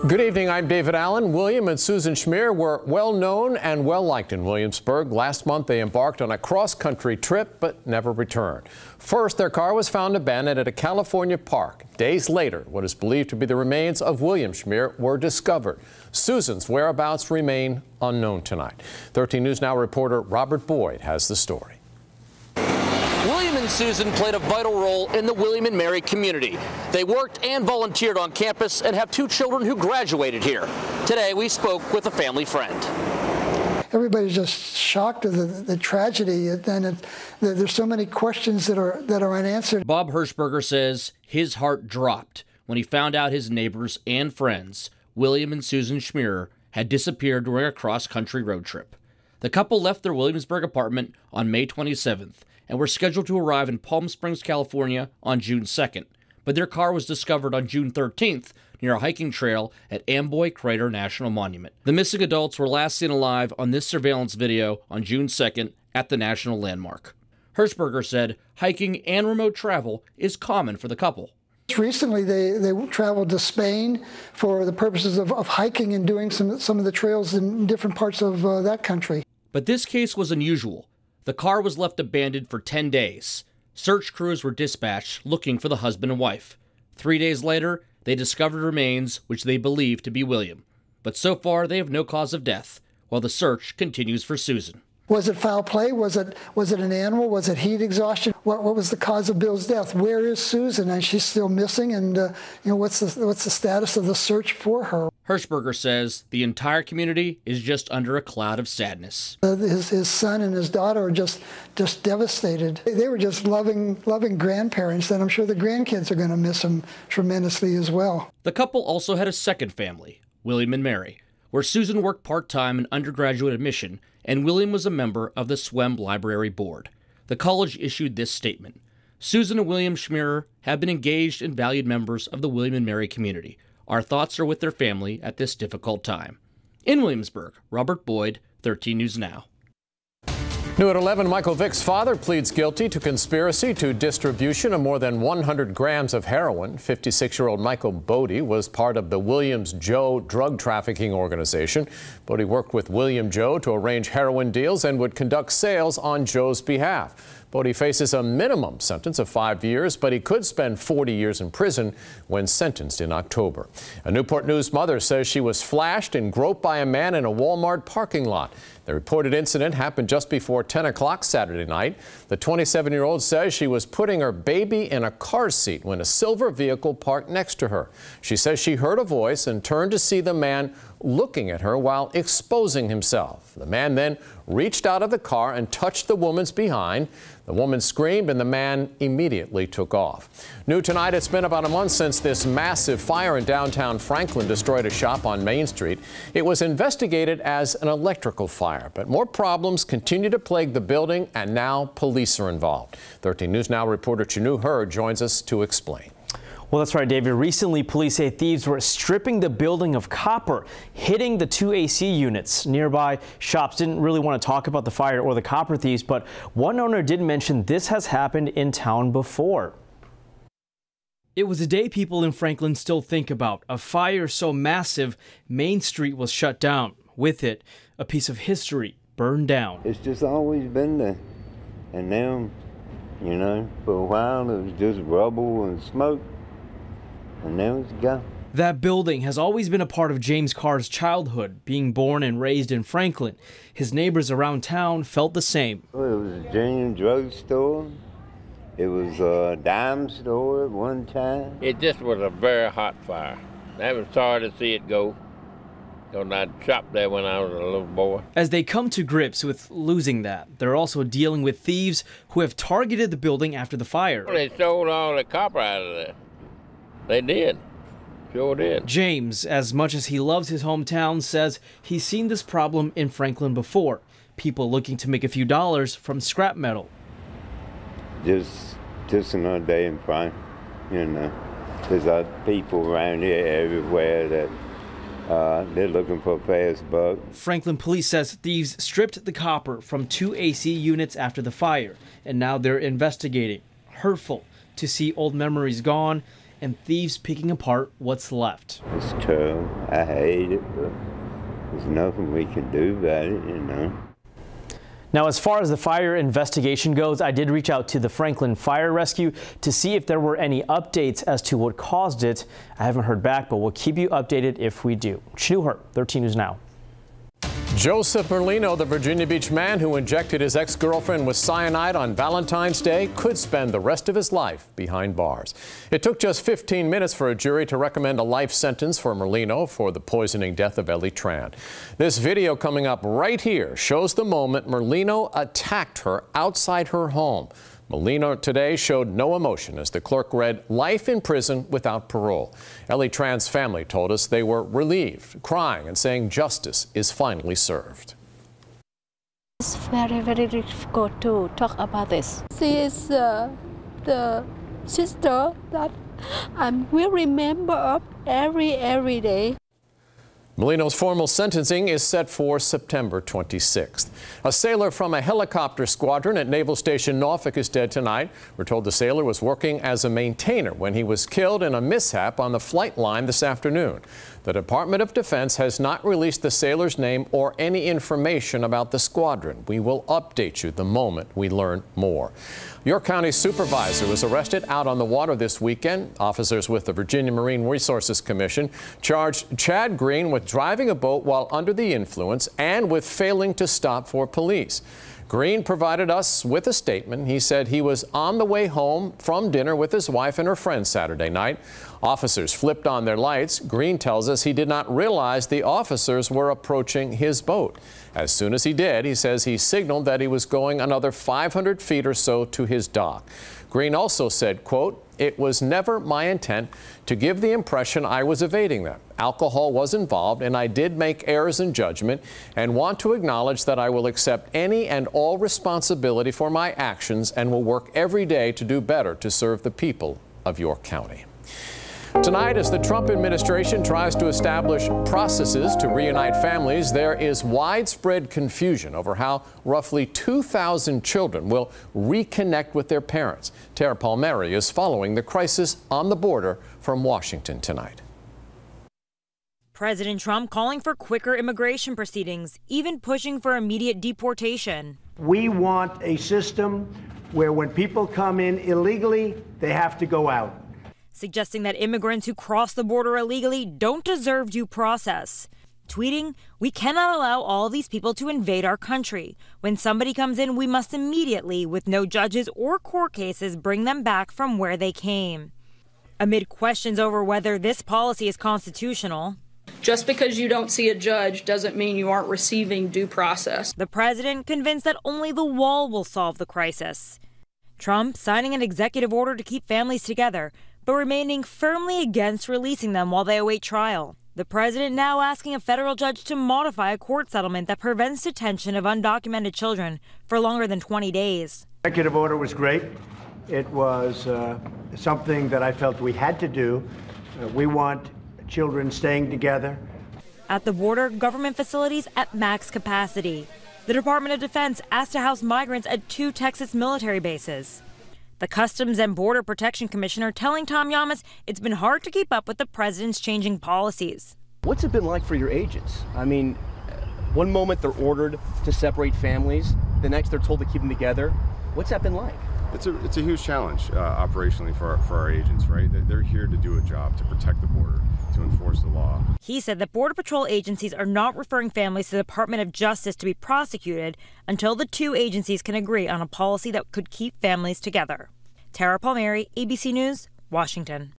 Good evening, I'm David Allen. William and Susan Schmier were well known and well liked in Williamsburg. Last month they embarked on a cross-country trip but never returned. First, their car was found abandoned at a California park. Days later, what is believed to be the remains of William Schmier were discovered. Susan's whereabouts remain unknown tonight. 13 News Now reporter Robert Boyd has the story. William and Susan played a vital role in the William and Mary community. They worked and volunteered on campus and have 2 children who graduated here. Today, we spoke with a family friend. Everybody's just shocked at the tragedy, and there's so many questions that are unanswered. Bob Hirschberger says his heart dropped when he found out his neighbors and friends, William and Susan Schmier, had disappeared during a cross-country road trip. The couple left their Williamsburg apartment on May 27th and were scheduled to arrive in Palm Springs, California on June 2nd. But their car was discovered on June 13th near a hiking trail at Amboy Crater National Monument. The missing adults were last seen alive on this surveillance video on June 2nd at the national landmark. Hirschberger said hiking and remote travel is common for the couple. Recently, they traveled to Spain for the purposes of hiking and doing some of the trails in different parts of that country. But this case was unusual. The car was left abandoned for 10 days. Search crews were dispatched looking for the husband and wife. 3 days later, they discovered remains which they believe to be William. But so far, they have no cause of death, while the search continues for Susan. Was it foul play? Was it an animal? Was it heat exhaustion? What was the cause of Bill's death? Where is Susan? And she's still missing. And what's the status of the search for her? Hirschberger says the entire community is just under a cloud of sadness. His son and his daughter are just devastated. They were just loving grandparents, and I'm sure the grandkids are going to miss them tremendously as well. The couple also had a second family, William and Mary, where Susan worked part-time in undergraduate admission, and William was a member of the SWEM Library Board. The college issued this statement: Susan and William Schmier have been engaged and valued members of the William and Mary community. Our thoughts are with their family at this difficult time. In Williamsburg, Robert Boyd, 13 News Now. New at 11, Michael Vick's father pleads guilty to conspiracy to distribution of more than 100 grams of heroin. 56-year-old Michael Bodie was part of the Williams Joe drug trafficking organization. Bodie worked with William Joe to arrange heroin deals and would conduct sales on Joe's behalf. Bodie faces a minimum sentence of 5 years, but he could spend 40 years in prison when sentenced in October. A Newport News mother says she was flashed and groped by a man in a Walmart parking lot. The reported incident happened just before 10 o'clock Saturday night. The 27-year-old says she was putting her baby in a car seat when a silver vehicle parked next to her. She says she heard a voice and turned to see the man looking at her while exposing himself. The man then reached out of the car and touched the woman's behind. The woman screamed and the man immediately took off. New tonight, it's been about a month since this massive fire in downtown Franklin destroyed a shop on Main Street. It was investigated as an electrical fire, but more problems continue to plague the building, and now police are involved. 13 News Now reporter Chanu Hurd joins us to explain. Well, that's right, David. Recently, police say thieves were stripping the building of copper, hitting the 2 AC units. Nearby shops didn't really want to talk about the fire or the copper thieves, but one owner did mention this has happened in town before. It was a day people in Franklin still think about. A fire so massive, Main Street was shut down. With it, a piece of history burned down. It's just always been there. And now, for a while it was just rubble and smoke. And now it's gone. That building has always been a part of James Carr's childhood, being born and raised in Franklin. His neighbors around town felt the same. Well, it was a genuine drugstore. It was a dime store at one time. It just was a very hot fire. I was sorry to see it go, because I shopped there when I was a little boy. As they come to grips with losing that, they're also dealing with thieves who have targeted the building after the fire. Well, they stole all the copper out of there. They did. Sure did. James, as much as he loves his hometown, says he's seen this problem in Franklin before. People looking to make a few dollars from scrap metal. Just another day in Franklin, There's people around here everywhere that they're looking for a fast buck. Franklin police says thieves stripped the copper from 2 AC units after the fire, and now they're investigating. Hurtful to see old memories gone and thieves picking apart what's left. It's terrible. I hate it, but there's nothing we can do about it, you know. Now, as far as the fire investigation goes, I did reach out to the Franklin Fire Rescue to see if there were any updates as to what caused it. I haven't heard back, but we'll keep you updated if we do. Shanu Hurt, 13 News Now. Joseph Merlino, the Virginia Beach man who injected his ex-girlfriend with cyanide on Valentine's Day, could spend the rest of his life behind bars. It took just 15 minutes for a jury to recommend a life sentence for Merlino for the poisoning death of Ellie Tran. This video coming up right here shows the moment Merlino attacked her outside her home. Merlino today showed no emotion as the clerk read life in prison without parole. Ellie Tran's family told us they were relieved, crying and saying justice is finally served. It's very, very difficult to talk about this. She is the sister that I will remember every day. Merlino's formal sentencing is set for September 26th. A sailor from a helicopter squadron at Naval Station Norfolk is dead tonight. We're told the sailor was working as a maintainer when he was killed in a mishap on the flight line this afternoon. The Department of Defense has not released the sailor's name or any information about the squadron. We will update you the moment we learn more. York County supervisor was arrested out on the water this weekend. Officers with the Virginia Marine Resources Commission charged Chad Green with driving a boat while under the influence and with failing to stop for police. Green provided us with a statement. He said he was on the way home from dinner with his wife and her friends Saturday night. Officers flipped on their lights. Green tells us he did not realize the officers were approaching his boat. As soon as he did, he says he signaled that he was going another 500 feet or so to his dock. Green also said, quote, "It was never my intent to give the impression I was evading them. Alcohol was involved, and I did make errors in judgment and want to acknowledge that I will accept any and all responsibility for my actions and will work every day to do better to serve the people of York County." Tonight, as the Trump administration tries to establish processes to reunite families, there is widespread confusion over how roughly 2,000 children will reconnect with their parents. Tara Palmieri is following the crisis on the border from Washington tonight. President Trump calling for quicker immigration proceedings, even pushing for immediate deportation. We want a system where when people come in illegally, they have to go out. Suggesting that immigrants who cross the border illegally don't deserve due process. Tweeting, "We cannot allow all these people to invade our country. When somebody comes in, we must immediately, with no judges or court cases, bring them back from where they came." Amid questions over whether this policy is constitutional. Just because you don't see a judge doesn't mean you aren't receiving due process. The president convinced that only the wall will solve the crisis. Trump signing an executive order to keep families together, but remaining firmly against releasing them while they await trial. The president now asking a federal judge to modify a court settlement that prevents detention of undocumented children for longer than 20 days. The executive order was great. It was something that I felt we had to do. We want children staying together. At the border, government facilities at max capacity. The Department of Defense asked to house migrants at 2 Texas military bases. The Customs and Border Protection Commissioner telling Tom Llamas it's been hard to keep up with the president's changing policies. What's it been like for your agents? I mean, one moment they're ordered to separate families, the next they're told to keep them together. What's that been like? It's a huge challenge operationally for our agents, right? They're here to do a job, to protect the border, to enforce the law. He said that Border Patrol agencies are not referring families to the Department of Justice to be prosecuted until the 2 agencies can agree on a policy that could keep families together. Tara Palmieri, ABC News, Washington.